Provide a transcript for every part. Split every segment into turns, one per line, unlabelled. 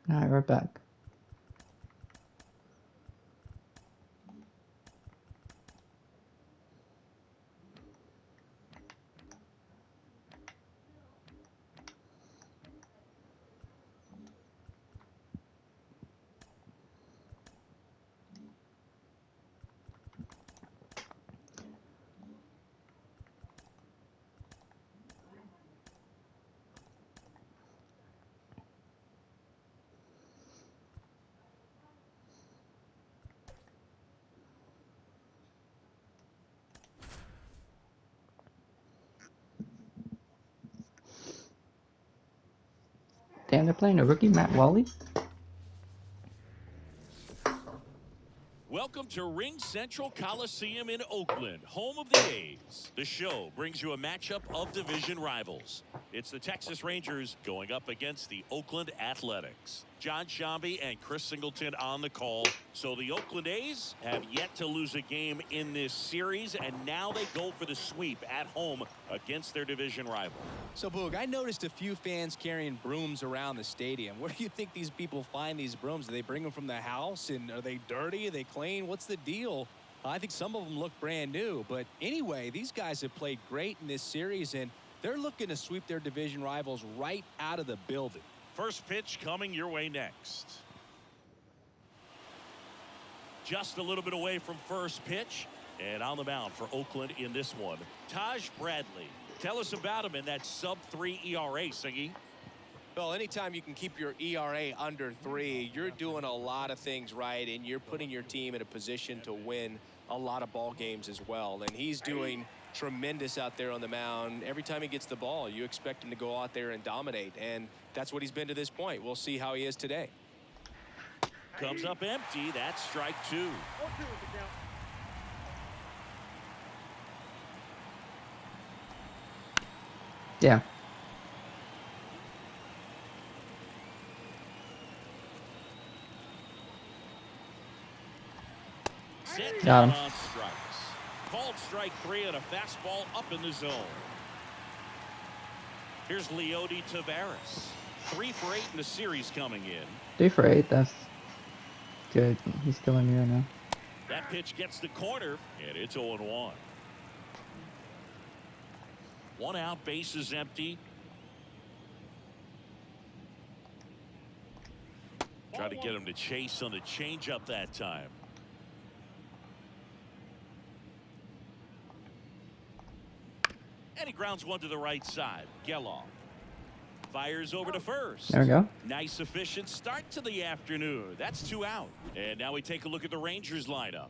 Alright, we're back. Damn, they're playing a rookie, Mahle.
Welcome to Ring Central Coliseum in Oakland, home of the A's. The show brings you a matchup of division rivals. It's the Texas Rangers going up against the Oakland Athletics. John Shambi and Chris Singleton on the call. So the Oakland A's have yet to lose a game in this series, and now they go for the sweep at home against their division rival.
So, Boog, I noticed a few fans carrying brooms around the stadium. Where do you think these people find these brooms? Do they bring them from the house? And are they dirty? Are they clean? What's the deal? I think some of them look brand new. But anyway, these guys have played great in this series, and they're looking to sweep their division rivals right out of the building.
First pitch coming your way next. Just a little bit away from first pitch. And on the mound for Oakland in this one, Taj Bradley. Tell us about him in that sub-3 ERA, Singy.
Well, anytime you can keep your ERA under 3, you're doing a lot of things right, and you're putting your team in a position to win a lot of ball games as well. And he's doing tremendous out there on the mound. Every time he gets the ball, you expect him to go out there and dominate, and that's what he's been to this point. We'll see how he is today.
Comes up empty. That's strike 2.
Yeah.
Set
Got
down
him.
on strikes. Called strike 3 on a fastball up in the zone. Here's Leody Taveras. 3 for 8 in the series coming in.
3 for 8, that's good. He's killing me right now.
That pitch gets the corner, and it's 0-1. 1 out, bases empty. Try to get him to chase on the changeup that time. And he grounds one to the right side. Geloff fires over to first.
There we go.
Nice efficient start to the afternoon. That's 2 out. And now we take a look at the Rangers lineup.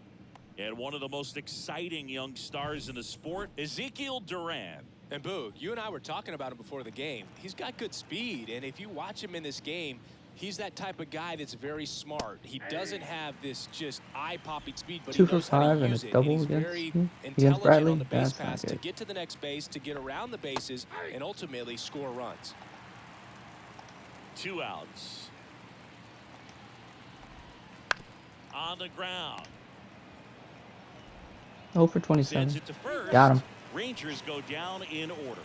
And one of the most exciting young stars in the sport, Ezekiel Duran.
And Boog, you and I were talking about him before the game. He's got good speed, and if you watch him in this game, he's that type of guy that's very smart. He doesn't have this just eye-popping speed, but
2
he
for
knows how to
5 and
use
a
it.
double
And he's
against
very
against
intelligent
Bradley.
on the base
That's not
pass to
good.
get to the next base, to get around the bases, and ultimately score runs.
2 outs. On the ground.
0 for
Sends
27.
it to first.
Got him.
Rangers go down in order.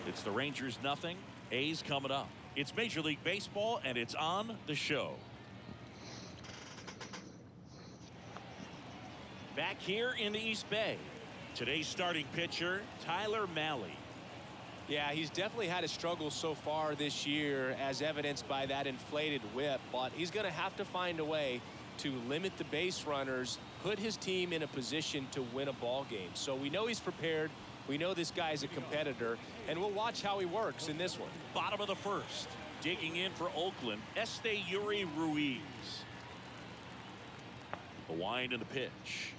It's the Rangers nothing. A's coming up. It's Major League Baseball, and it's on the show. Back here in the East Bay, today's starting pitcher, Tyler Mahle.
Yeah, he's definitely had a struggle so far this year, as evidenced by that inflated whip, but he's going to have to find a way to limit the base runners, put his team in a position to win a ball game. So we know he's prepared. We know this guy's a competitor, and we'll watch how he works in this one.
Bottom of the first. Digging in for Oakland, Yuri Ruiz. The wind and the pitch.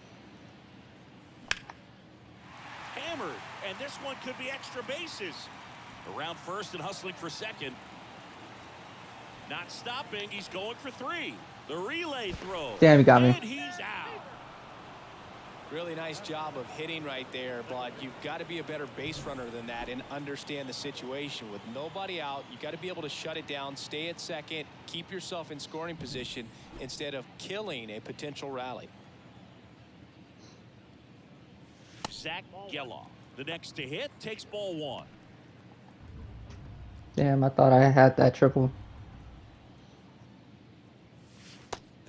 Hammered, and this one could be extra bases. Around first and hustling for second. Not stopping, he's going for 3. The relay throw.
Damn, he got me.
And he's out.
Really nice job of hitting right there, but you've got to be a better base runner than that and understand the situation. With nobody out, you got to be able to shut it down, stay at second, keep yourself in scoring position instead of killing a potential rally.
Zach Geloff, the next to hit, takes ball 1.
Damn, I thought I had that triple.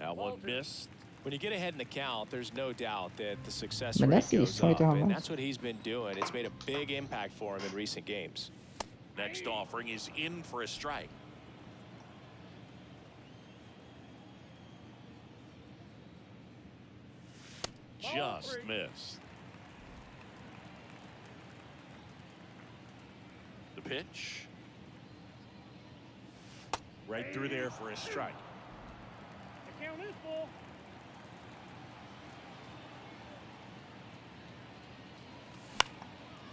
That one missed.
When you get ahead in the count, there's no doubt that the success
Man,
rate
that's
goes up,
23 home
and
runs.
that's what he's been doing. It's made a big impact for him in recent games.
Next offering is in for a strike. Just missed. The pitch. Right through there for a strike.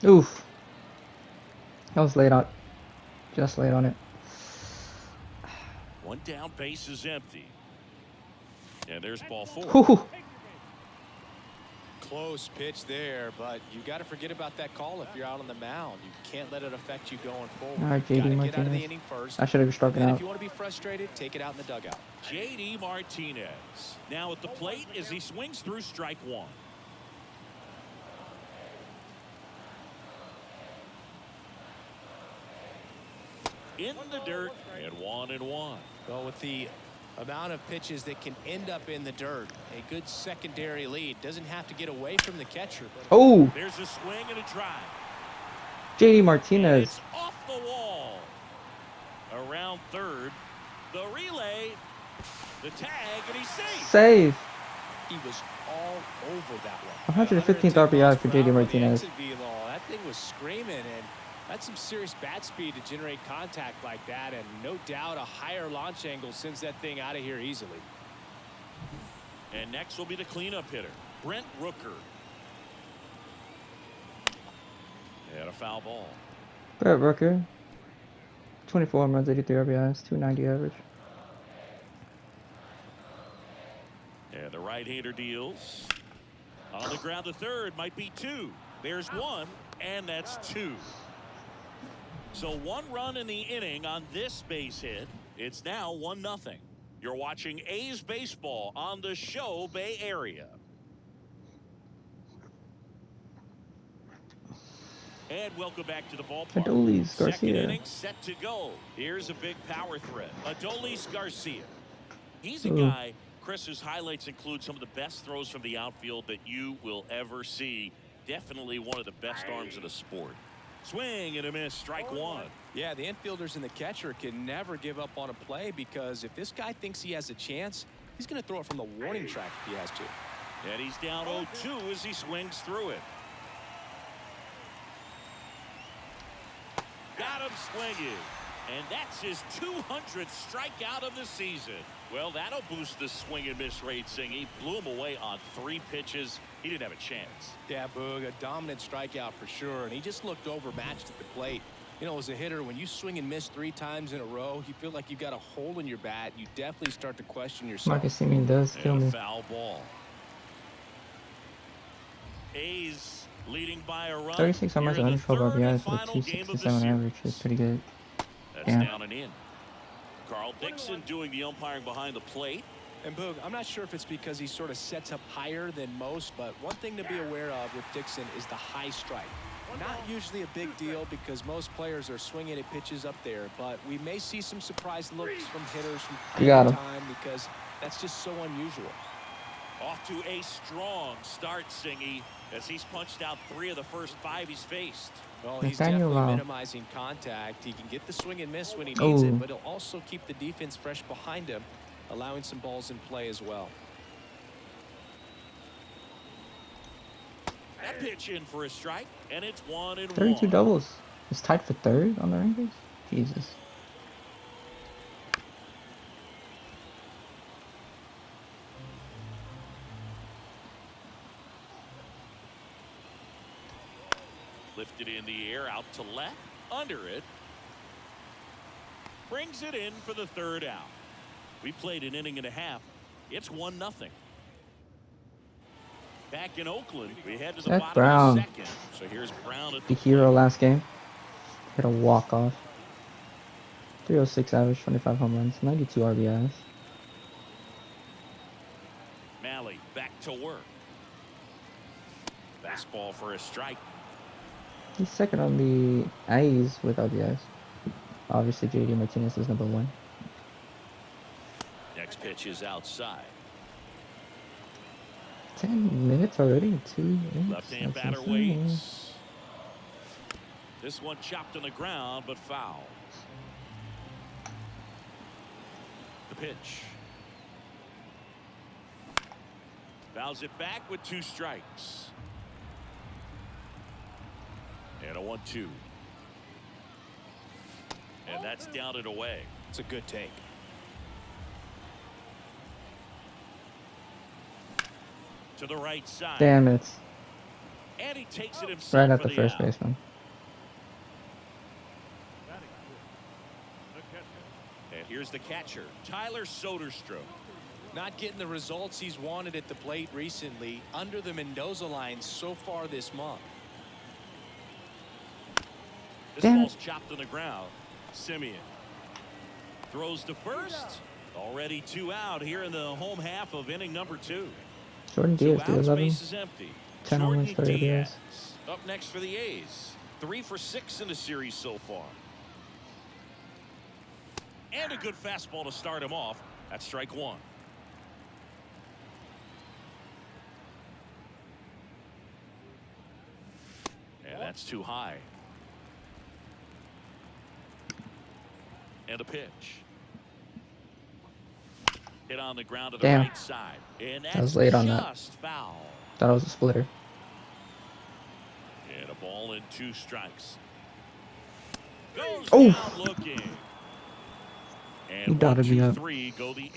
Oof. I was late on. Just late on it.
One down, base is empty. And there's ball 4.
Ooh.
Close pitch there, but you got to forget about that call if you're out on the mound. You can't let it affect you going forward.
All right,
You
JD
gotta get out of the
Martinez.
inning first.
I should have struck it
And
out.
if you want to be frustrated, take it out in the dugout.
JD Martinez. Now at the plate as he swings through strike 1. In the dirt and 1-1.
Well, with the amount of pitches that can end up in the dirt, a good secondary lead doesn't have to get away from the catcher.
Oh,
There's a swing and a drive.
JD
And
Martinez.
it's off the wall. Around third. The relay. The tag, and he's safe.
Save.
He was all over that one.
115th RBI for JD Martinez.
That thing was screaming, and that's some serious bat speed to generate contact like that, and no doubt a higher launch angle sends that thing out of here easily.
And next will be the cleanup hitter, Brent Rooker. And a foul ball.
Brett Rooker. 24 home runs, 83 RBIs, 290 average.
And the right-hander deals. On the ground, the third might be 2. There's 1, and that's 2. So 1 run in the inning on this base hit. It's now 1-0. You're watching A's baseball on the show Bay Area. And welcome back to the ballpark.
Adolis
Second
Garcia.
inning set to go. Here's a big power threat. Adolis Garcia. He's a
Ooh.
guy, Chris, whose highlights include some of the best throws from the outfield that you will ever see. Definitely one of the best arms of the sport. Swing and a miss, strike 1.
Yeah, the infielders and the catcher can never give up on a play, because if this guy thinks he has a chance, he's going to throw it from the warning track if he has to.
And he's down 0-2 as he swings through it. Got him swinging. And that's his 200th strikeout of the season. Well, that'll boost the swing and miss rate, Singh. He blew him away on 3 pitches. He didn't have a chance.
Yeah, Boog, a dominant strikeout for sure, and he just looked overmatched at the plate. You know, as a hitter, when you swing and miss 3 times in a row, you feel like you've got a hole in your bat. You definitely start to question yourself.
Marcus Semien does kill
And a
me.
foul ball. A's leading by a run.
36 home runs,
Here in the
112
third and
RBIs with a
final game of the
267 average
series.
is pretty good.
That's
Yeah.
down and in. Carl Dixon doing the umpiring behind the plate.
And Boog, I'm not sure if it's because he sort of sets up higher than most, but one thing to be aware of with Dixon is the high strike. Not usually a big deal because most players are swinging at pitches up there, but we may see some surprise looks from hitters from
You got
time to
him.
time because that's just so unusual.
Off to a strong start, Singy, as he's punched out 3 of the first 5 he's faced.
Well, he's
Nathaniel
definitely
Lau.
minimizing contact. He can get the swing and miss when he needs
Oh.
it, but he'll also keep the defense fresh behind him, allowing some balls in play as well.
That pitch in for a strike, and it's 1-1.
32 doubles. It's tied for 3rd on the rankings? Jesus.
Lifted in the air, out to left, under it. Brings it in for the 3rd out. We played an inning and a half. It's 1-0. Back in Oakland, we head to the
Zach
bottom
Brown.
of the 2nd. So here's Brown at
The
the
hero last game. Hit a walk-off. 306 average, 25 home runs, 92 RBIs.
Mahle back to work. Fastball for a strike.
He's 2nd on the A's with RBIs. Obviously, JD Martinez is number 1.
Next pitch is outside.
10 minutes already? 2 innings?
Left-hand
That's
batter
insane.
waits. This one chopped on the ground, but foul. The pitch. Fouls it back with 2 strikes. And a 1-2. And that's down and away.
It's a good take.
To the right side.
Damn it.
And he takes it himself
Right at
for
the first
out.
baseman.
And here's the catcher, Tyler Soderstrom.
Not getting the results he's wanted at the plate recently under the Mendoza line so far this month.
This
Damn
ball's
it.
chopped on the ground. Simeon throws to first. Already 2 out here in the home half of inning number 2.
Jordan
2
Diaz,
outs,
11.
base is empty.
10 home runs,
Jordan
30
Diaz
RBIs.
up next for the A's. 3 for 6 in the series so far. And a good fastball to start him off. That's strike 1. And that's too high. And a pitch. Hit on the ground to the
Damn.
right side. And that's
was late on that.
just foul.
Thought it was a splitter.
And a ball and 2 strikes. Goes
Oh.
down looking. And
He dotted me
1, 2,
up.
3 go the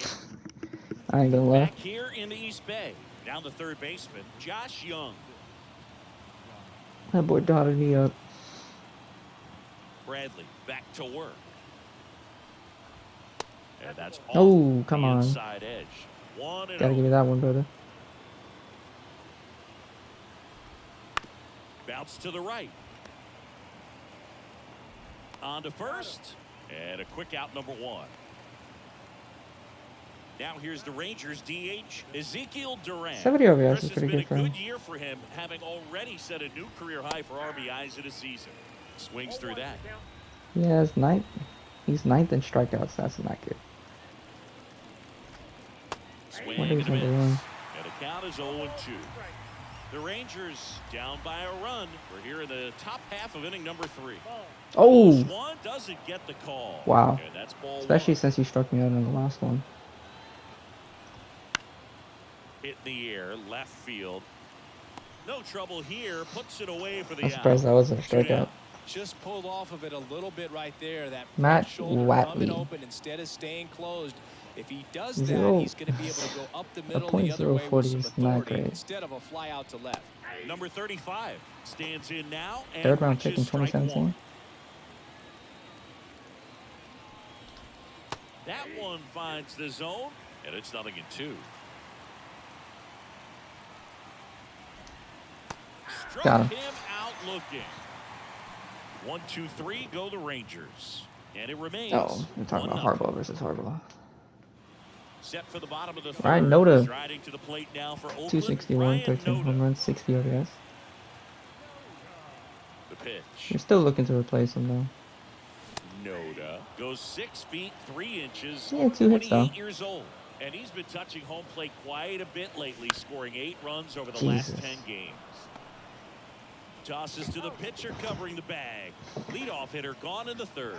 I ain't gonna lie.
back here in the East Bay. Down the third baseman, Josh Young.
That boy dotted me up.
Bradley back to work. And that's off
Oh, come
the
on.
inside edge. 1-0.
Gotta give me that one, brother.
Bounce to the right. On to first. And a quick out, number 1. Now here's the Rangers DH, Ezekiel Duran.
70 RBIs
Chris,
is
it's
pretty
been
good for
a
him.
good year for him, having already set a new career high for RBIs in a season. Swings through that.
Yeah, it's ninth. He's 9th in strikeouts. That's not good.
Swing
What
and
is
a miss.
number 1?
And the count is 0-2. The Rangers down by a run. We're here in the top half of inning number 3.
Oh!
One doesn't get the call.
Wow.
And that's ball
Especially
1.
since he struck me out in the last one.
Hit in the air, left field. No trouble here. Puts it away for the
I'm
out.
surprised that wasn't a
2 down.
strikeout.
Just pulled off of it a little bit right there. That front
Matt
shoulder coming
Watley.
open instead of staying closed. If he does
Zero-
that, he's going to be able to go up the
a
middle
point
the other way with
040
some
is not
authority
great.
instead of a fly out to left.
Number 35 stands in now and
3rd round pick in
reaches strike
2017.
1. That one finds the zone, and it's 0-2. Struck
Got him.
him out looking. 1, 2, 3 go the Rangers, and it remains.
Oh, we're talking about
1-0.
Harbaugh versus Harbaugh.
Set for the bottom of the 3rd.
Ryan Noda.
Striding to the plate now for Oakland.
261,
Ryan
13 home
Noda.
runs, 60 RBIs.
The pitch.
You're still looking to replace him, though.
Noda goes 6 feet 3 inches.
Yeah, 2 hits, though.
28 years old, and he's been touching home plate quite a bit lately, scoring 8 runs over the
Jesus.
last 10 games. Tosses to the pitcher covering the bag. Leadoff hitter gone in the 3rd.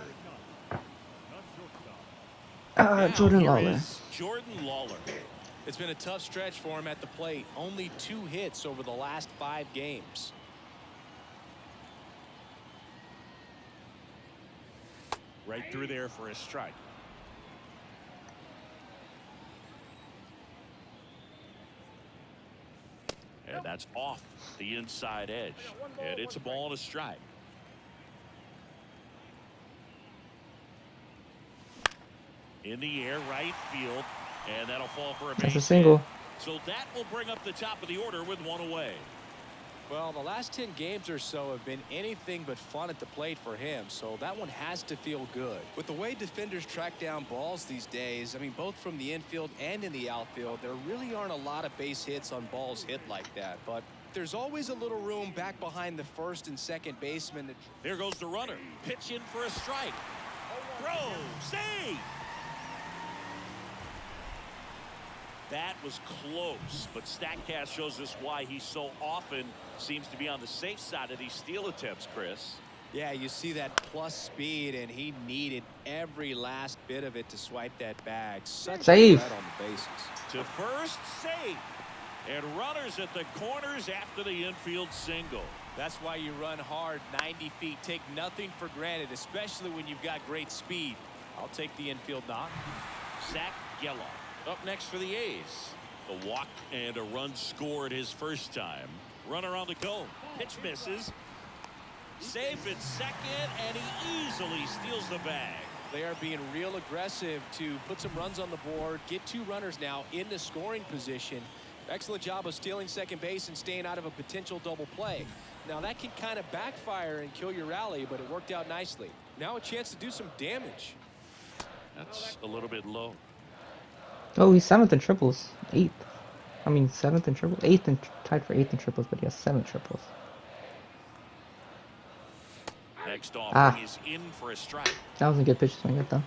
Now
Jordan
here
Lawler.
is Jordan Lawler.
It's been a tough stretch for him at the plate. Only 2 hits over the last 5 games.
Right through there for a strike. And that's off the inside edge. And it's a ball and a strike. In the air, right field. And that'll fall for a base
That's a
hit.
single.
So that will bring up the top of the order with 1 away.
Well, the last 10 games or so have been anything but fun at the plate for him, so that one has to feel good. With the way defenders track down balls these days, I mean, both from the infield and in the outfield, there really aren't a lot of base hits on balls hit like that. But there's always a little room back behind the first and second baseman.
Here goes the runner. Pitch in for a strike. Throw. Save. That was close, but StatCast shows us why he so often seems to be on the safe side of these steal attempts, Chris.
Yeah, you see that plus speed, and he needed every last bit of it to swipe that bag. Such a threat on the bases.
To first, safe. And runners at the corners after the infield single.
That's why you run hard 90 feet. Take nothing for granted, especially when you've got great speed. I'll take the infield knock.
Zach Geloff up next for the A's. A walk and a run scored his first time. Runner on the go. Pitch misses. Safe at second, and he easily steals the bag.
They are being real aggressive to put some runs on the board. Get 2 runners now in the scoring position. Excellent job of stealing second base and staying out of a potential double play. Now that can kind of backfire and kill your rally, but it worked out nicely. Now a chance to do some damage.
That's a little bit low.
Oh, he's 7th in triples. 8th. I mean, 7th in triples. 8th and tied for 8th in triples, but he has 7 triples.
Next offering is in for a strike.
That was a good pitch swing it though.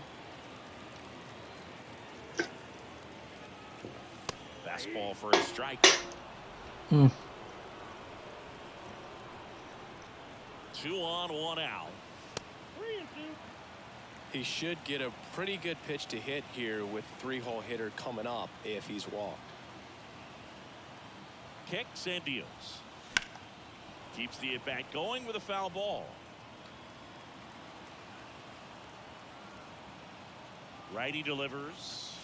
Fastball for a strike.
2
on, 1 out.
He should get a pretty good pitch to hit here with 3-hole hitter coming up if he's walked.
Kicks and deals. Keeps the at-bat going with a foul ball. Righty delivers.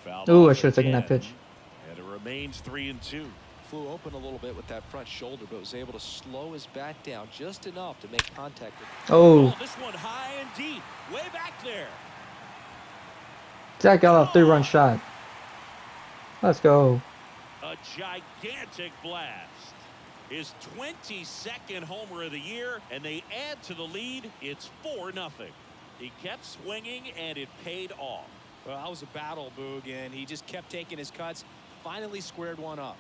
Foul ball.
Ooh, I should have taken that pitch.
And it remains 3-2.
Flew open a little bit with that front shoulder, but was able to slow his bat down just enough to make contact.
Oh.
This one high and deep, way back there.
Zach Geloff, 3-run shot. Let's go.
A gigantic blast. His 22nd homer of the year, and they add to the lead. It's 4-0. He kept swinging, and it paid off.
Well, that was a battle, Boog, and he just kept taking his cuts. Finally squared one up.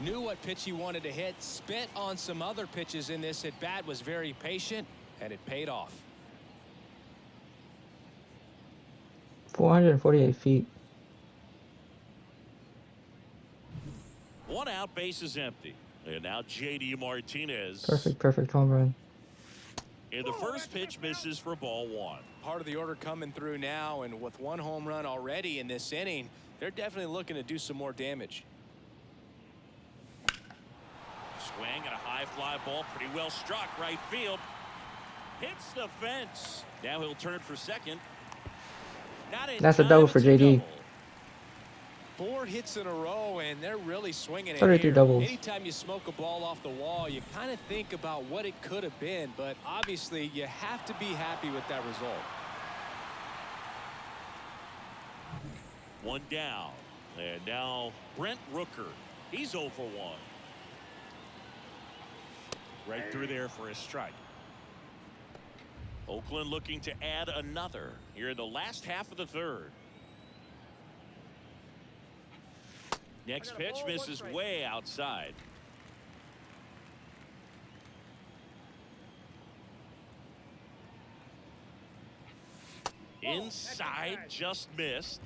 Knew what pitch he wanted to hit. Spent on some other pitches in this at bat. Was very patient, and it paid off.
448 feet.
1 out, base is empty. And now J.D. Martinez.
Perfect home run.
And the first pitch misses for ball 1.
Part of the order coming through now, and with 1 home run already in this inning, they're definitely looking to do some more damage.
Swing and a high fly ball, pretty well struck, right field. Hits the fence. Now he'll turn for second.
That's a double for JD.
4 hits in a row, and they're really swinging it
33
here.
doubles.
Anytime you smoke a ball off the wall, you kind of think about what it could have been, but obviously you have to be happy with that result.
1 down. And now Brent Rooker. He's 0 for 1. Right through there for a strike. Oakland looking to add another here in the last half of the 3rd. Next pitch misses way outside. Inside, just missed.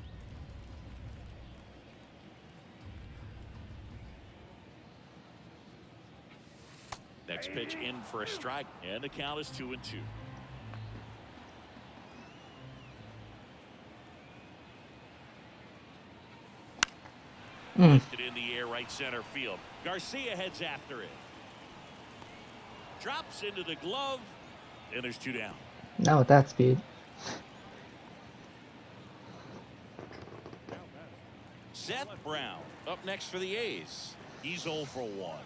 Next pitch in for a strike, and the count is 2-2. Lifted in the air, right center field. Garcia heads after it. Drops into the glove, and there's 2 down.
Not with that speed.
Seth Brown up next for the A's. He's 0 for 1.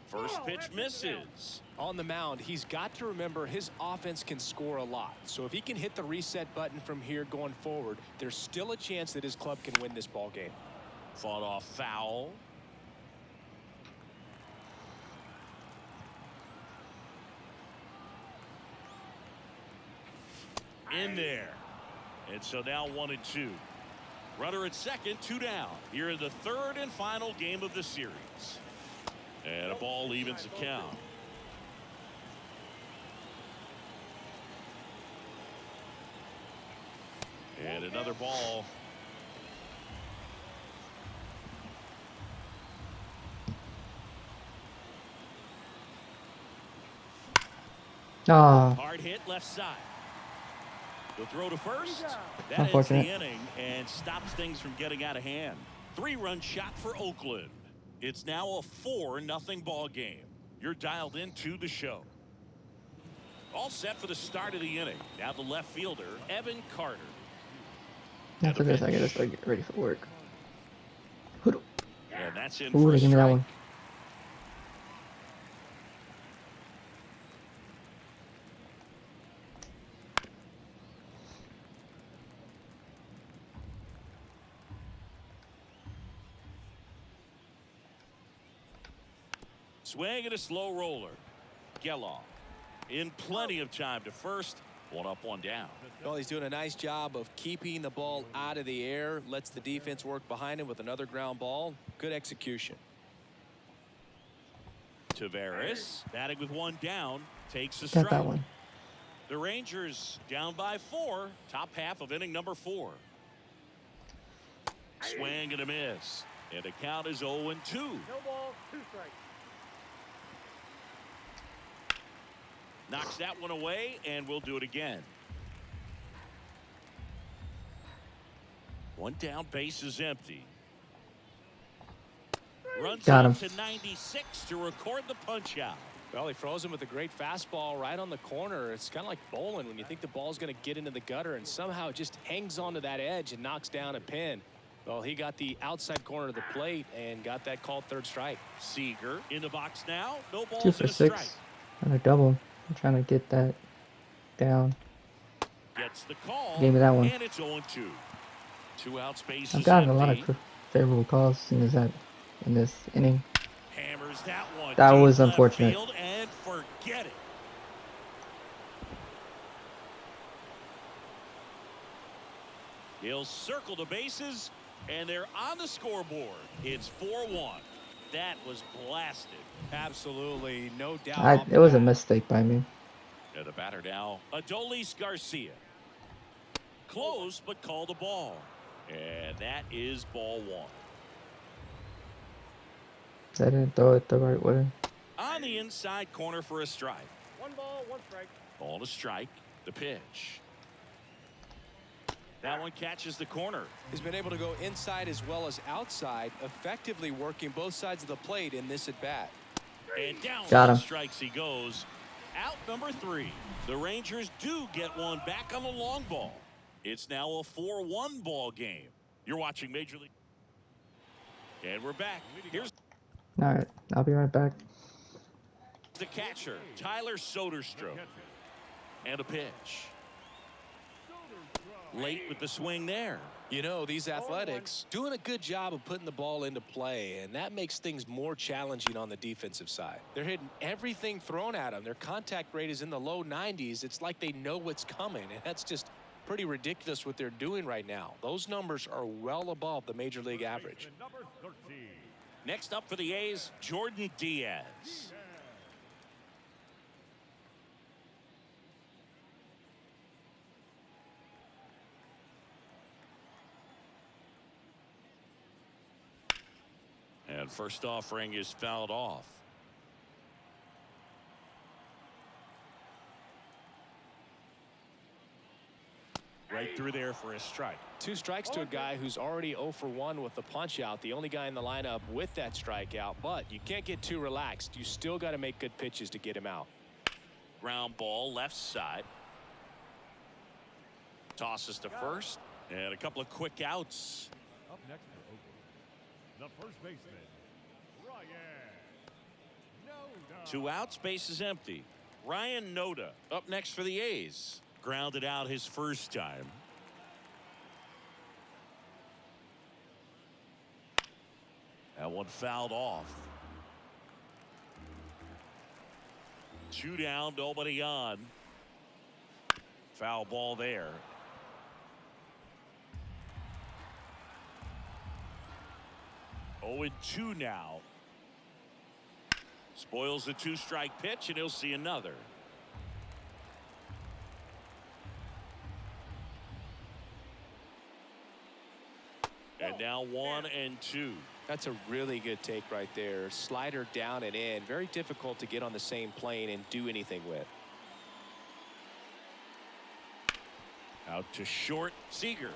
First pitch misses.
On the mound, he's got to remember his offense can score a lot. So if he can hit the reset button from here going forward, there's still a chance that his club can win this ball game.
Fought off foul. In there. And so now 1-2. Runner at second, 2 down. Here in the third and final game of the series. And a ball evens the count. And another ball.
Ah,
Hard hit left side. The throw to first. That ends the
unfortunate.
inning and stops things from getting out of hand. 3-run shot for Oakland. It's now a 4-0 ball game. You're dialed into the show. All set for the start of the inning. Now the left fielder, Evan Carter.
After this, I gotta start getting ready for work.
And that's in
Ooh,
for a
give me that
strike.
one.
Swing and a slow roller. Geloff in plenty of time to first. 1 up, 1 down.
Well, he's doing a nice job of keeping the ball out of the air. Lets the defense work behind him with another ground ball. Good execution.
Tavares batting with 1 down. Takes a
Got
strike.
that one.
The Rangers down by 4. Top half of inning number 4. Swing and a miss. And the count is 0-2.
No ball, 2 strikes.
Knocks that one away, and we'll do it again. 1 down, base is empty. Runs
Got
up
him.
to 96 to record the punch out.
Well, he froze him with a great fastball right on the corner. It's kind of like bowling when you think the ball's going to get into the gutter and somehow it just hangs onto that edge and knocks down a pin. Well, he got the outside corner of the plate and got that called 3rd strike.
Seager in the box now. No
2
balls
for
and a strike.
6 and a double. I'm trying to get that down.
Gets the call.
Gave me that one.
And it's 0-2. 2 outs, base
I've
is
gotten a lot
empty.
of favorable calls in this inning.
Hammers that one.
That
deep
was
left
unfortunate.
field and forget it. He'll circle the bases, and they're on the scoreboard. It's 4-1. That was blasted.
Absolutely, no doubt.
It was a mistake by me.
And the batter now, Adolis Garcia. Close, but called the ball. And that is ball 1.
I didn't throw it the right way.
On the inside corner for a strike.
1 ball, 1 strike.
Ball to strike. The pitch. That one catches the corner.
He's been able to go inside as well as outside, effectively working both sides of the plate in this at bat.
And down
Got
one
him.
strikes he goes. Out number 3. The Rangers do get one back on the long ball. It's now a 4-1 ball game. You're watching Major League. And we're back. Here's
All right, I'll be right back.
the catcher, Tyler Soderstrom. And a pitch. Late with the swing there.
You know, these Athletics doing a good job of putting the ball into play, and that makes things more challenging on the defensive side. They're hitting everything thrown at them. Their contact rate is in the low 90s. It's like they know what's coming, and that's just pretty ridiculous what they're doing right now. Those numbers are well above the major league average.
Next up for the A's, Jordan Diaz. And first offering is fouled off. Right through there for a strike.
2 strikes to a guy who's already 0 for 1 with the punch out. The only guy in the lineup with that strikeout, but you can't get too relaxed. You still got to make good pitches to get him out.
Ground ball left side. Tosses to first. And a couple of quick outs.
Up next for Oakland, the first baseman, Ryan Noda.
2 outs, base is empty. Ryan Noda up next for the A's. Grounded out his first time. That one fouled off. 2 down, nobody on. Foul ball there. 0-2 now. Spoils the 2-strike pitch, and he'll see another. And now 1-2.
That's a really good take right there. Slider down and in. Very difficult to get on the same plane and do anything with.
Out to short. Seager.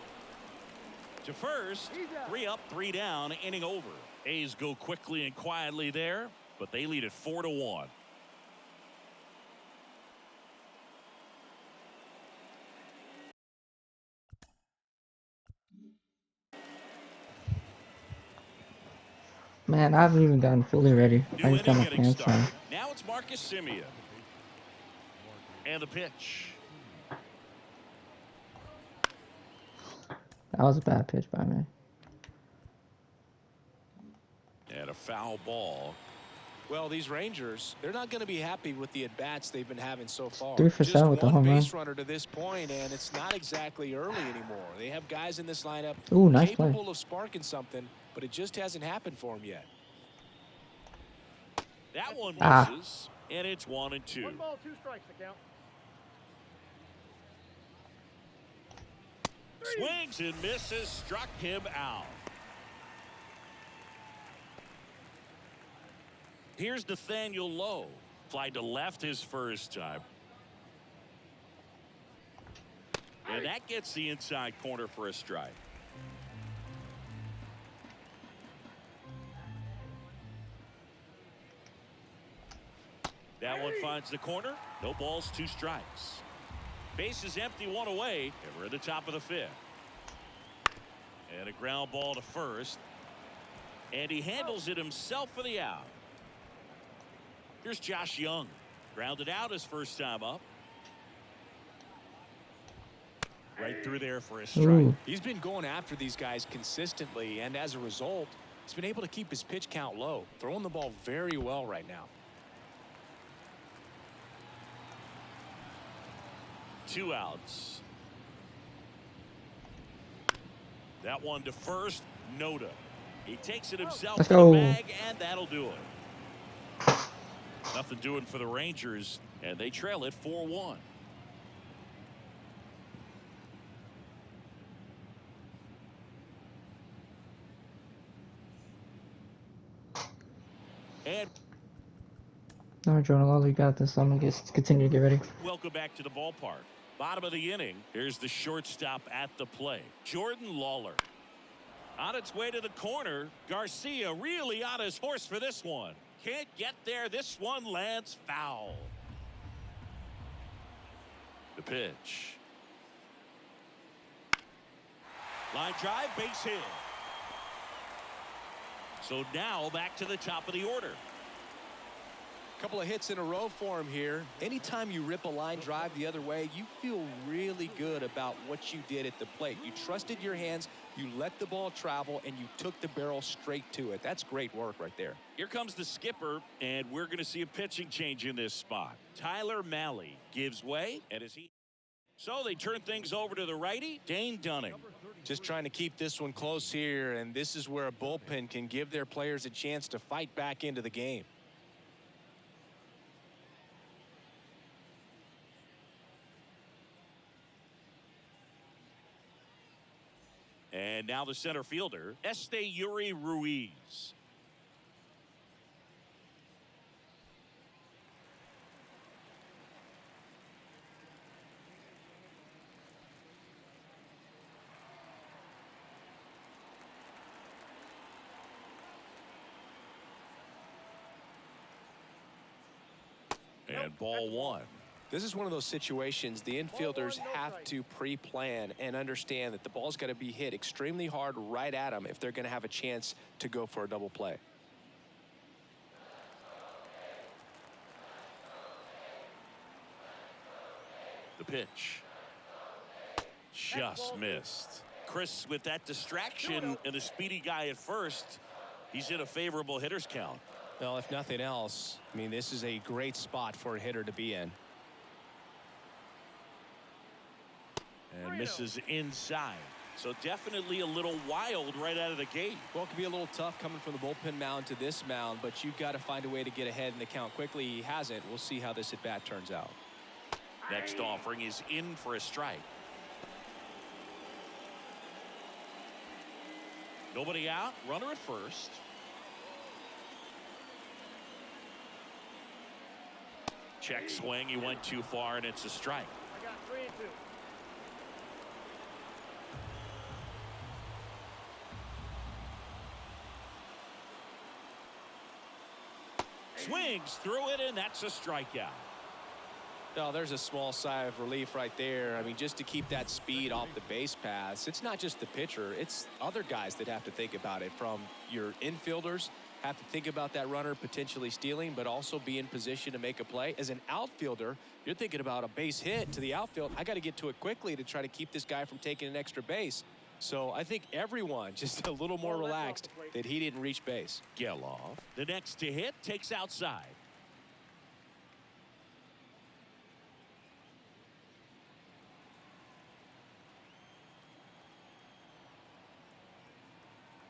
To first. 3 up, 3 down. Inning over. A's go quickly and quietly there, but they lead it 4-1.
Man, I haven't even gotten fully ready.
New
I just got
inning
my
getting
pants on.
started. Now it's Marcus Semien. And the pitch.
That was a bad pitch by me.
And a foul ball.
Well, these Rangers, they're not going to be happy with the at-bats they've been having so far.
3 for 7 with the
one
home run.
base runner to this point, and it's not exactly early anymore. They have guys in this lineup
Ooh, nice play.
capable of sparking something, but it just hasn't happened for them yet.
That one misses, and it's 1-2.
1 ball, 2 strikes to count.
Swings and misses, struck him out. Here's Nathaniel Lowe. Fly to left his first time. And that gets the inside corner for a strike. That one finds the corner. No balls, 2 strikes. Base is empty, 1 away, and we're at the top of the 5th. And a ground ball to first. And he handles it himself for the out. Here's Josh Young. Grounded out his first time up. Right through there for a strike.
Ooh.
He's been going after these guys consistently, and as a result, he's been able to keep his pitch count low, throwing the ball very well right now.
2 outs. That one to first. Noda. He takes it himself
Let's
to
go.
the bag, and that'll do it. Nothing doing for the Rangers, and they trail it 4-1. And
All right, Jonah, you got this. I'm gonna continue to get ready.
welcome back to the ballpark. Bottom of the inning. Here's the shortstop at the plate. Jordan Lawler. On its way to the corner. Garcia really on his horse for this one. Can't get there. This one lands foul. The pitch. Line drive, base hit. So now back to the top of the order.
Couple of hits in a row for him here. Anytime you rip a line drive the other way, you feel really good about what you did at the plate. You trusted your hands, you let the ball travel, and you took the barrel straight to it. That's great work right there.
Here comes the skipper, and we're going to see a pitching change in this spot. Tyler Mahle gives way, and so they turn things over to the righty, Dane Dunning.
Just trying to keep this one close here, and this is where a bullpen can give their players a chance to fight back into the game.
And now the center fielder, Yuri Ruiz. And ball 1.
This is one of those situations the infielders have to pre-plan and understand that the ball's got to be hit extremely hard right at them if they're going to have a chance to go for a double play.
The pitch. Just missed. Chris, with that distraction and a speedy guy at first, he's in a favorable hitter's count.
Well, if nothing else, I mean, this is a great spot for a hitter to be in.
And misses inside. So definitely a little wild right out of the gate.
Well, it can be a little tough coming from the bullpen mound to this mound, but you've got to find a way to get ahead in the count quickly. He hasn't. We'll see how this at bat turns out.
Next offering is in for a strike. Nobody out. Runner at first. Check swing. He went too far, and it's a strike.
I got 3-2.
Swings through it, and that's a strikeout.
No, there's a small sigh of relief right there. I mean, just to keep that speed off the base paths. It's not just the pitcher. It's other guys that have to think about it. From your infielders have to think about that runner potentially stealing, but also be in position to make a play. As an outfielder, you're thinking about a base hit to the outfield. I got to get to it quickly to try to keep this guy from taking an extra base. So I think everyone just a little more relaxed that he didn't reach base.
Geloff, the next to hit, takes outside.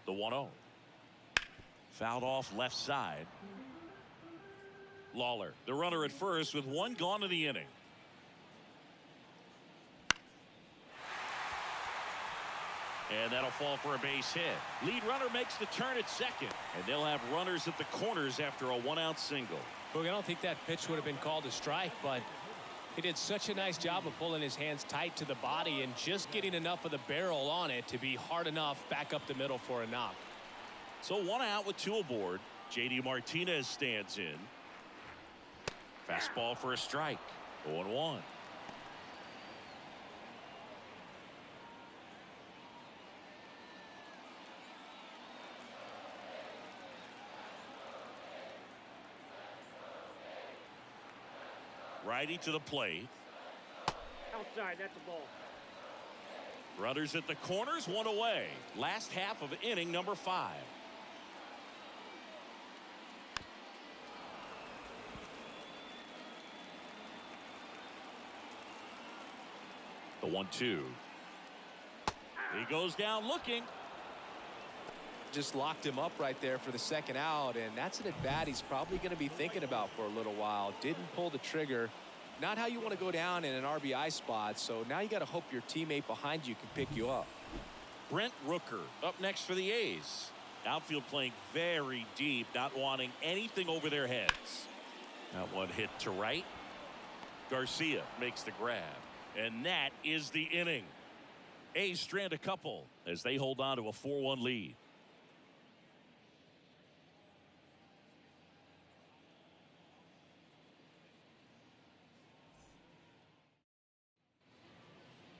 The 1-0. Fouled off left side. Lawler, the runner at first with one gone in the inning. And that'll fall for a base hit. Lead runner makes the turn at second. And they'll have runners at the corners after a one-out single.
Look, I don't think that pitch would have been called a strike, but he did such a nice job of pulling his hands tight to the body and just getting enough of the barrel on it to be hard enough back up the middle for a knock.
So one out with two aboard. JD Martinez stands in. Fastball for a strike. 0-1. Righty to the plate.
Outside, that's a ball.
Runners at the corners, one away. Last half of inning number 5. The 1-2. He goes down looking.
Just locked him up right there for the second out, and that's an at bat he's probably going to be thinking about for a little while. Didn't pull the trigger. Not how you want to go down in an RBI spot, so now you got to hope your teammate behind you can pick you up.
Brent Rooker up next for the A's. Outfield playing very deep, not wanting anything over their heads. That one hit to right. Garcia makes the grab, and that is the inning. A's strand a couple as they hold on to a 4-1 lead.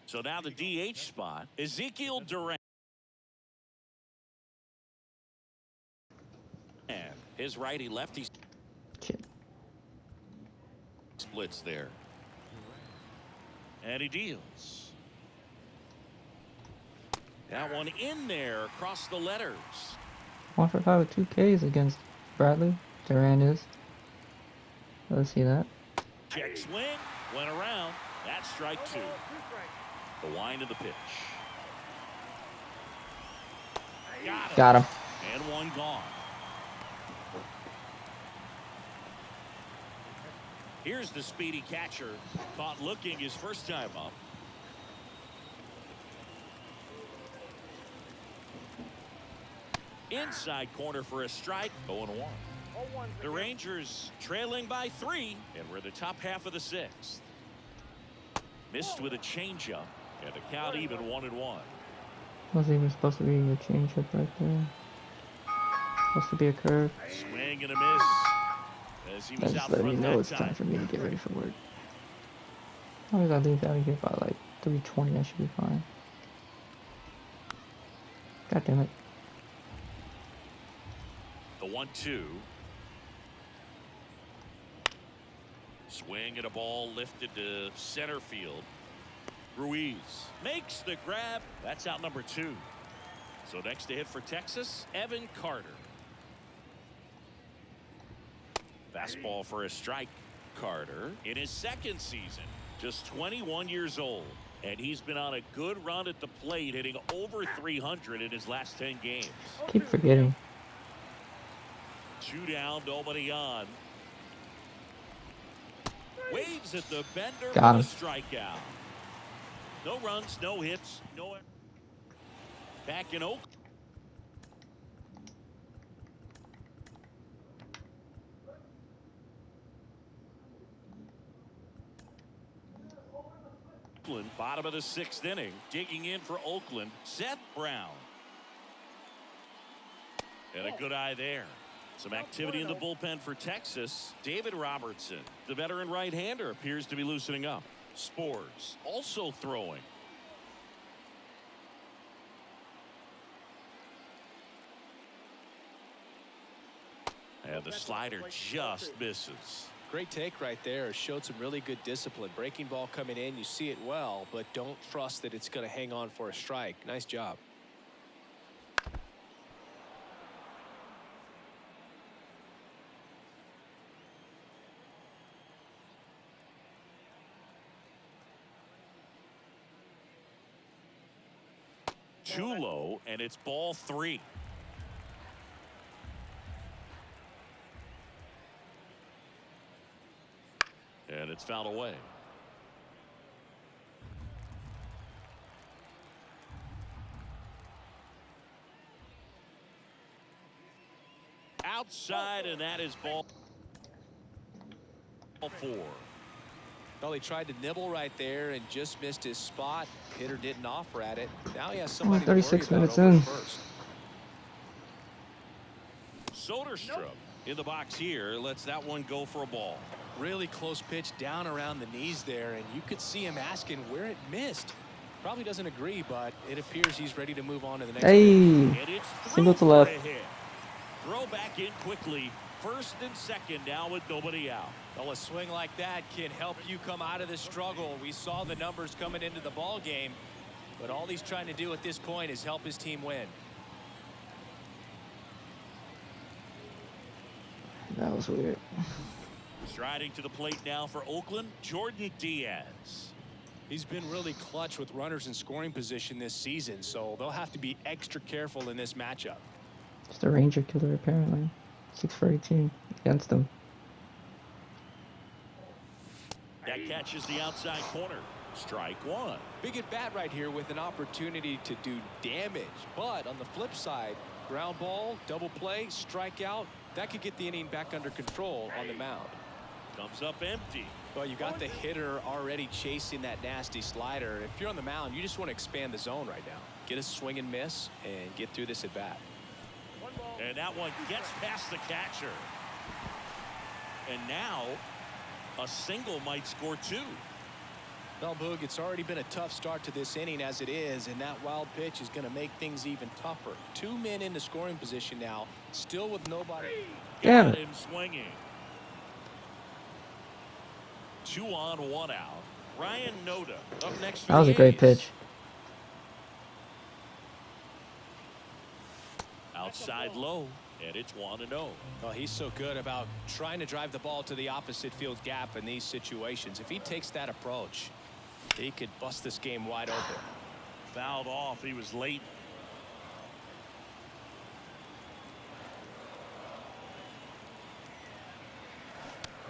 So now the DH spot, Ezekiel Duran. And his righty lefty splits there. And he deals. That one in there across the letters.
1 for 5 with 2 Ks against Bradley. Duran is. Let's see that.
Check swing, went around. That's strike 2.
2 strikes.
The wind of the pitch.
Got him.
And one gone. Here's the speedy catcher. Caught looking his first time up. Inside corner for a strike. 0-1. The Rangers trailing by 3. And we're the top half of the 6th. Missed with a changeup. And the count even 1-1.
Wasn't even supposed to be a changeup right there. Supposed to be a curve.
Swing and a miss. As he was
That's
out
letting me
front
know
that
it's time
time.
for me to get ready for work. As long as I leave out of here by like 3:20, I should be fine. God damn it.
The 1-2. Swing and a ball lifted to center field. Ruiz makes the grab. That's out number 2. So next to hit for Texas, Evan Carter. Fastball for a strike. Carter in his second season, just 21 years old. And he's been on a good run at the plate, hitting over 300 in his last 10 games.
Keep forgetting.
2 down, nobody on. Waves at the bender
Got
for
him.
a strikeout. No runs, no hits, no. Back in Oakland. Bottom of the 6th inning. Digging in for Oakland, Seth Brown. And a good eye there. Some activity in the bullpen for Texas. David Robertson, the veteran right-hander, appears to be loosening up. Spores also throwing. And the slider just misses.
Great take right there. Showed some really good discipline. Breaking ball coming in, you see it well, but don't trust that it's going to hang on for a strike. Nice job.
Too low, and it's ball 3. And it's fouled away. Outside, and that is ball 4.
Well, he tried to nibble right there and just missed his spot. Hitter didn't offer at it. Now he has somebody
36
to worry
minutes
about over
in.
first.
Soderstrom in the box here lets that one go for a ball.
Really close pitch down around the knees there, and you could see him asking where it missed. Probably doesn't agree, but it appears he's ready to move on to the next.
Hey,
And it's
single to
through for
left.
a hit. Throw back in quickly. 1st and 2nd now with nobody out.
Well, a swing like that can help you come out of the struggle. We saw the numbers coming into the ball game, but all he's trying to do at this point is help his team win.
That was weird.
Striding to the plate now for Oakland, Jordan Diaz.
He's been really clutch with runners in scoring position this season, so they'll have to be extra careful in this matchup.
It's the Ranger killer, apparently. 6 for 18 against them.
That catches the outside corner. Strike 1.
Big at bat right here with an opportunity to do damage, but on the flip side, ground ball, double play, strikeout, that could get the inning back under control on the mound.
Comes up empty.
Well, you got the hitter already chasing that nasty slider. If you're on the mound, you just want to expand the zone right now. Get a swing and miss and get through this at bat.
And that one gets past the catcher. And now a single might score 2.
Well, Boog, it's already been a tough start to this inning as it is, and that wild pitch is going to make things even tougher. 2 men into scoring position now, still with nobody.
Damn
Got
it.
him swinging. 2 on, 1 out. Ryan Noda up next for
That was
the
a great
A's.
pitch.
Outside low, and it's 1-0.
Well, he's so good about trying to drive the ball to the opposite field gap in these situations. If he takes that approach, he could bust this game wide open.
Fouled off. He was late.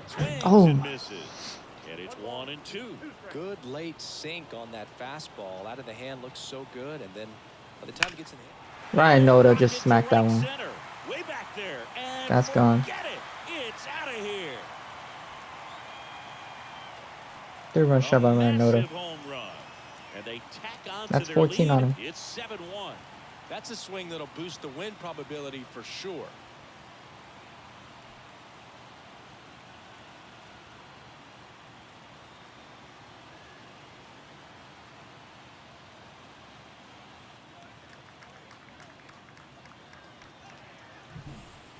Swings and misses. And it's 1-2.
Good late sink on that fastball. Out of the hand, looks so good, and then by the time it gets in the hand.
Ryan Noda just smacked that one.
Center, way back there, and
That's gone.
get it. It's out of here.
3-run shot by Ryan Noda.
Massive home run. And they tack on
That's
to their
14
lead.
on him.
It's 7-1.
That's a swing that'll boost the win probability for sure.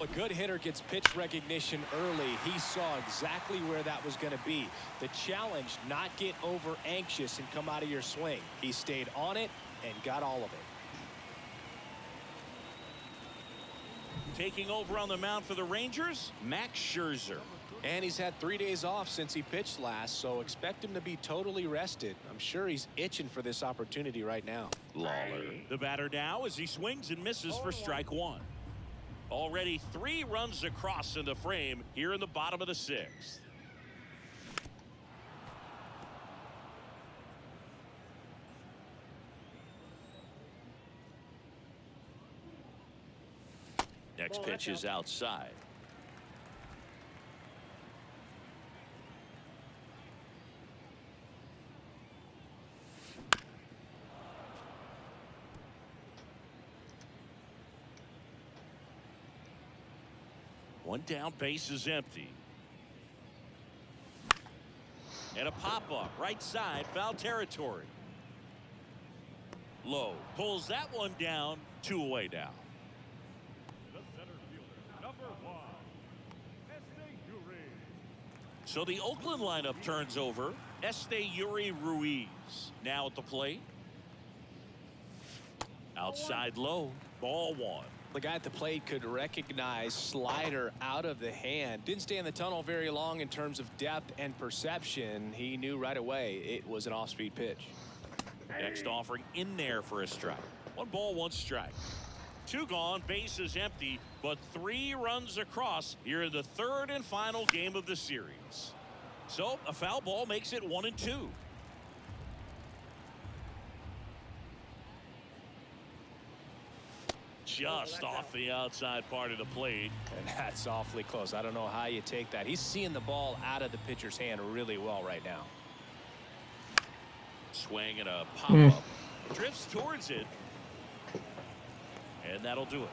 A good hitter gets pitch recognition early. He saw exactly where that was going to be. The challenge, not get over anxious and come out of your swing. He stayed on it and got all of it.
Taking over on the mound for the Rangers, Max Scherzer.
And he's had 3 days off since he pitched last, so expect him to be totally rested. I'm sure he's itching for this opportunity right now.
Lawler. The batter now as he swings and misses for strike one. Already 3 runs across in the frame here in the bottom of the 6th. Next pitch is outside. One down, base is empty. And a pop-up right side, foul territory. Low pulls that one down, 2 away now.
The center fielder, number 1, Esteury.
So the Oakland lineup turns over. Esteury Ruiz now at the plate. Outside low, ball 1.
The guy at the plate could recognize slider out of the hand. Didn't stay in the tunnel very long in terms of depth and perception. He knew right away it was an off-speed pitch.
Next offering in there for a strike. 1 ball, 1 strike. 2 gone, base is empty, but 3 runs across here in the 3rd and final game of the series. So a foul ball makes it 1-2. Just off the outside part of the plate.
And that's awfully close. I don't know how you take that. He's seeing the ball out of the pitcher's hand really well right now.
Swing and a pop-up. Drifts towards it. And that'll do it.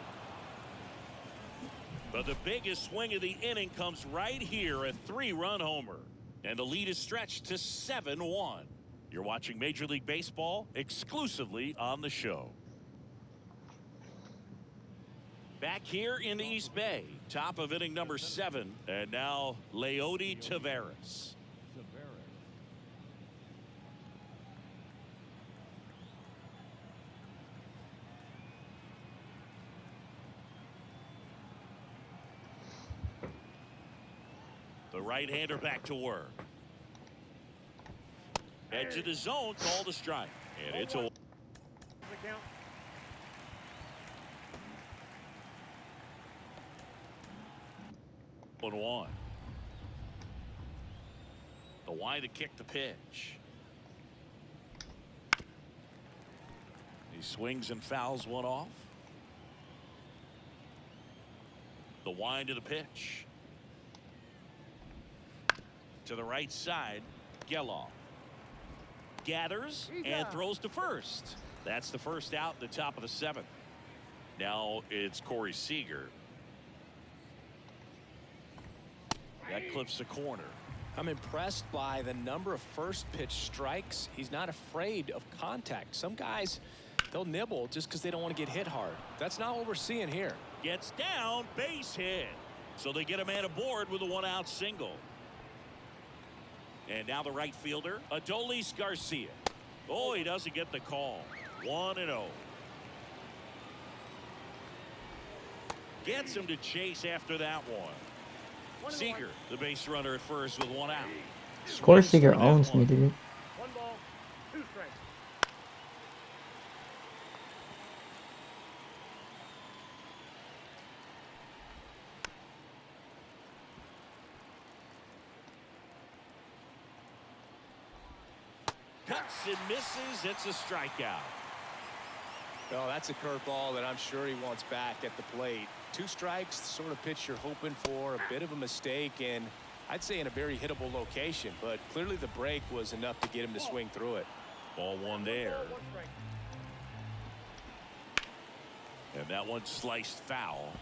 But the biggest swing of the inning comes right here, a 3-run homer. And the lead is stretched to 7-1. You're watching Major League Baseball exclusively on the show. Back here in the East Bay, top of inning number 7, and now Leody Taveras. The right-hander back to work. Edge of the zone, called a strike, and it's a. One. The wide to kick the pitch. He swings and fouls one off. The wind to the pitch. To the right side, Geloff. Gathers and throws to first. That's the first out in the top of the 7th. Now it's Corey Seager. That clips the corner.
I'm impressed by the number of first pitch strikes. He's not afraid of contact. Some guys, they'll nibble just because they don't want to get hit hard. That's not what we're seeing here.
Gets down, base hit. So they get a man aboard with a 1-out single. And now the right fielder, Adolis Garcia. Oh, he doesn't get the call. 1-0. Gets him to chase after that one. Seager, the base runner at first with 1 out.
Corey Seager owns me, dude.
1 ball, 2 strikes.
Cuts and misses. It's a strikeout.
Well, that's a curveball that I'm sure he wants back at the plate. 2 strikes, the sort of pitch you're hoping for. A bit of a mistake, and I'd say in a very hittable location. But clearly the break was enough to get him to swing through it.
Ball 1 there.
1 strike.
And that one sliced foul.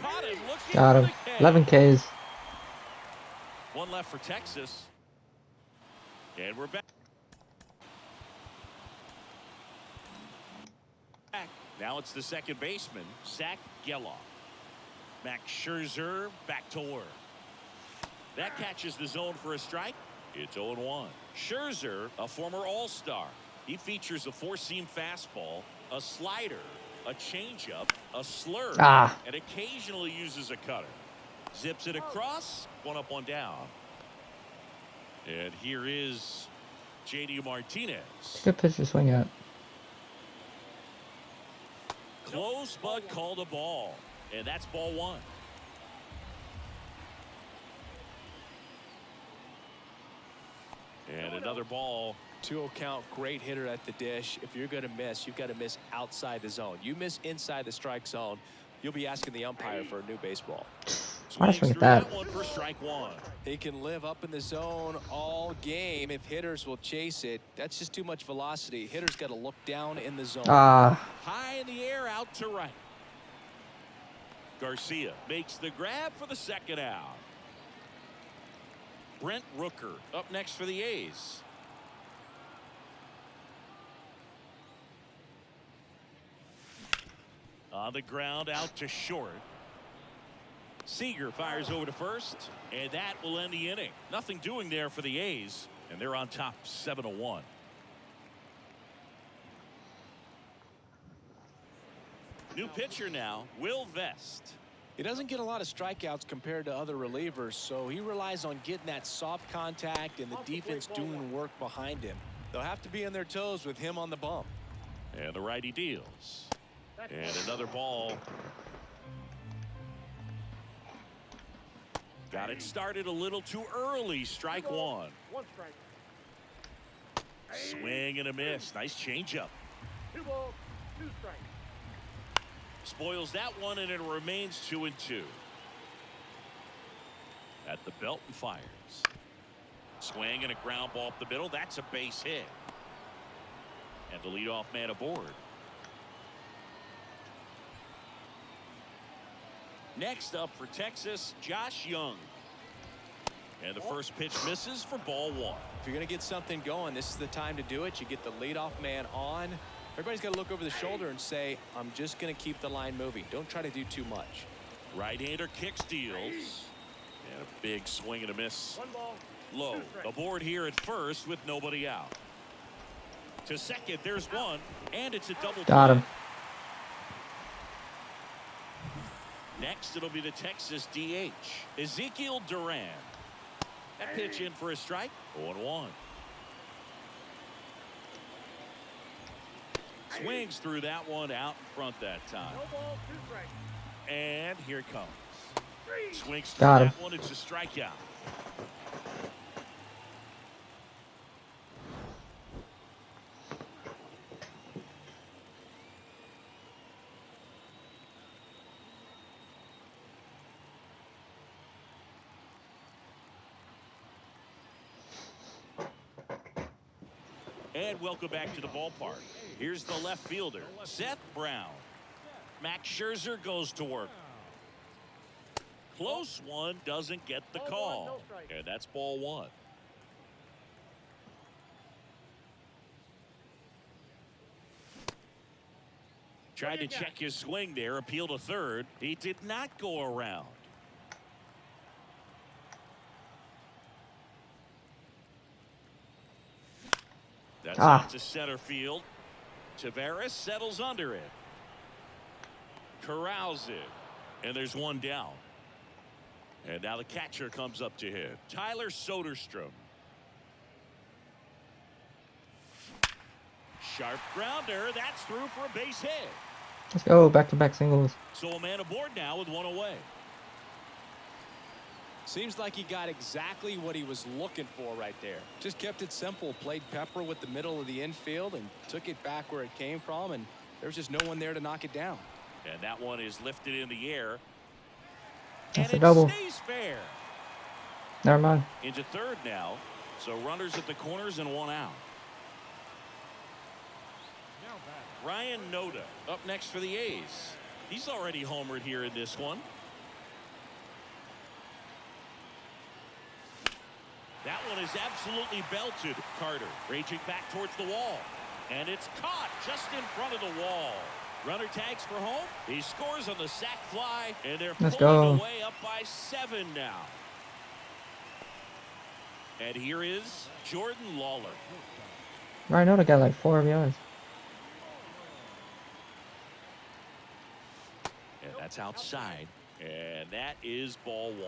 Caught him looking
Got
for
him.
the K.
11 Ks.
1 left for Texas. And we're back. Now it's the second baseman, Zach Geloff. Max Scherzer back to work. That catches the zone for a strike. It's 0-1. Scherzer, a former All-Star. He features a four-seam fastball, a slider, a changeup, a slurve,
Ah.
and occasionally uses a cutter. Zips it across, one up, one down. And here is J.D. Martinez.
Good pitch to swing at.
Close, but called a ball. And that's ball one. And another ball.
2-0 count, great hitter at the dish. If you're going to miss, you've got to miss outside the zone. You miss inside the strike zone, you'll be asking the umpire for a new baseball.
Why
Swings
swing at
through
that?
one for strike one.
He can live up in the zone all game if hitters will chase it. That's just too much velocity. Hitters got to look down in the zone.
Ah.
High in the air, out to right. Garcia makes the grab for the second out. Brent Rooker up next for the A's. On the ground, out to short. Seager fires over to first, and that will end the inning. Nothing doing there for the A's, and they're on top 7-1. New pitcher now, Will Vest.
He doesn't get a lot of strikeouts compared to other relievers, so he relies on getting that soft contact and the defense doing work behind him. They'll have to be on their toes with him on the bump.
And the righty deals. And another ball. Got it started a little too early. Strike one.
One strike.
Swing and a miss. Nice changeup.
2 balls, 2 strikes.
Spoils that one, and it remains 2-2. At the belt and fires. Swing and a ground ball up the middle. That's a base hit. And the leadoff man aboard. Next up for Texas, Josh Young. And the first pitch misses for ball one.
If you're going to get something going, this is the time to do it. You get the leadoff man on. Everybody's got to look over the shoulder and say, I'm just going to keep the line moving. Don't try to do too much.
Right-hander kicks, deals. And a big swing and a miss.
1 ball,
Low.
2 strikes.
Aboard here at first with nobody out. To second, there's one. And it's a double
Got
play.
him.
Next, it'll be the Texas DH, Ezekiel Duran. That pitch in for a strike. 0-1. Swings through that one out in front that time.
No ball, 2 strikes.
And here it comes.
3.
Swings through
Got him.
that one. It's a strikeout. And welcome back to the ballpark. Here's the left fielder, Seth Brown. Max Scherzer goes to work. Close one, doesn't get the
Ball one,
call.
no strike.
And that's ball one. Tried to check his swing there, appeal to third. He did not go around. That's out to center field. Cabrera settles under it. Corrals it. And there's one down. And now the catcher comes up to hit. Tyler Soderstrom. Sharp grounder. That's through for a base hit.
Let's go. Back-to-back singles.
So a man aboard now with one away.
Seems like he got exactly what he was looking for right there. Just kept it simple. Played pepper with the middle of the infield and took it back where it came from. And there was just no one there to knock it down.
And that one is lifted in the air.
That's
and
a double.
It stays fair.
Never mind.
Into third now. So runners at the corners and one out.
Now back.
Ryan Noda up next for the A's. He's already homered here in this one. That one is absolutely belted. Carter raging back towards the wall. And it's caught just in front of the wall. Runner tags for home. He scores on the sac fly. And they're
Let's
pulling
go.
away up by 7 now. And here is Jordan Lawler.
Right now, they got like 4 yards.
And that's outside. And that is ball 1.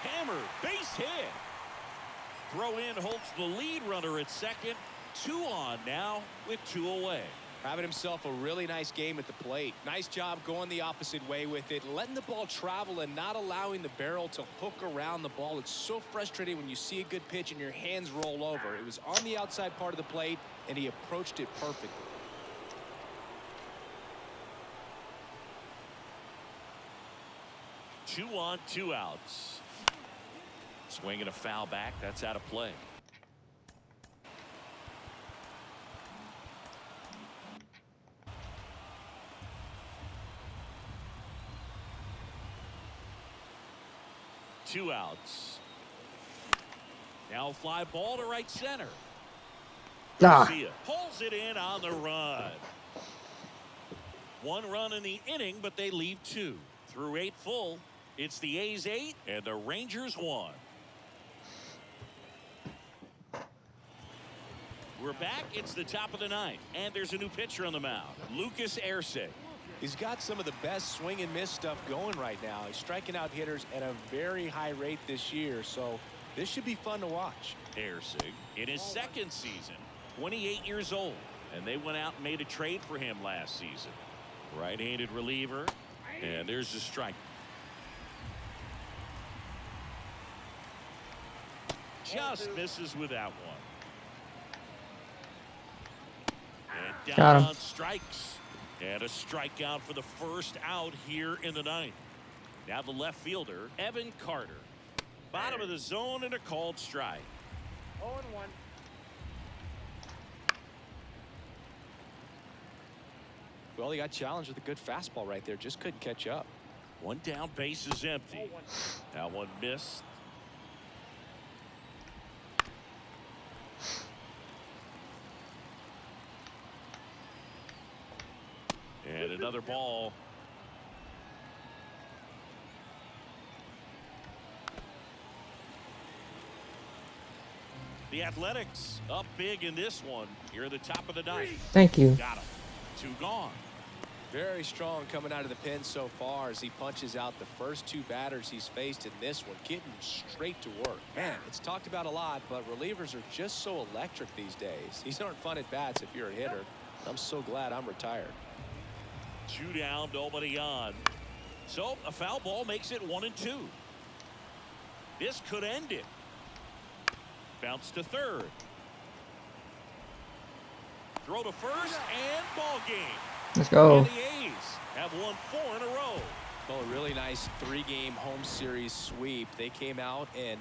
Hammer, base hit. Throw in holds the lead runner at second. 2 on now with 2 away.
Having himself a really nice game at the plate. Nice job going the opposite way with it, letting the ball travel and not allowing the barrel to hook around the ball. It's so frustrating when you see a good pitch and your hands roll over. It was on the outside part of the plate, and he approached it perfectly.
Two on, 2 outs. Swinging a foul back. That's out of play. Two outs. Now fly ball to right center.
Ah.
Garcia pulls it in on the run. 1 run in the inning, but they leave 2. Through 8 full, it's the A's 8 and the Rangers 1. We're back. It's the top of the 9th, and there's a new pitcher on the mound, Lucas Erceg.
He's got some of the best swing and miss stuff going right now. He's striking out hitters at a very high rate this year, so this should be fun to watch.
Erceg in his 2nd season, 28 years old, and they went out and made a trade for him last season. Right-handed reliever, and there's the strike. Just misses with that one. And
Got
down
him.
on strikes. And a strikeout for the first out here in the 9th. Now the left fielder, Evan Carter. Bottom of the zone and a called strike.
0-1.
Well, he got challenged with a good fastball right there. Just couldn't catch up.
1 down, base is empty.
0-1.
That one missed. And another ball. The Athletics up big in this one. Here at the top of the 9th.
Thank you.
Got him. 2 gone.
Very strong coming out of the pen so far as he punches out the first 2 batters he's faced in this one, getting straight to work. Man, it's talked about a lot, but relievers are just so electric these days. These aren't fun at bats if you're a hitter. I'm so glad I'm retired.
2 down, nobody on. So a foul ball makes it 1-2. This could end it. Bounce to third. Throw to first and ball game.
Let's go.
And the A's have won 4 in a row.
Well, a really nice 3-game home series sweep. They came out and,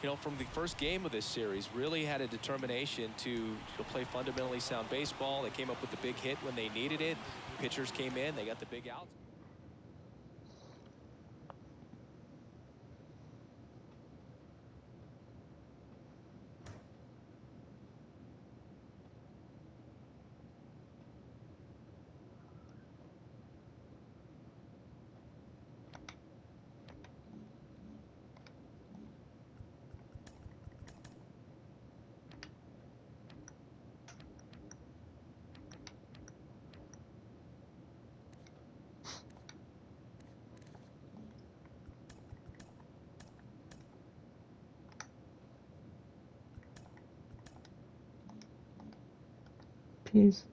you know, from the first game of this series, really had a determination to play fundamentally sound baseball. They came up with the big hit when they needed it. Pitchers came in. They got the big outs.
Peace.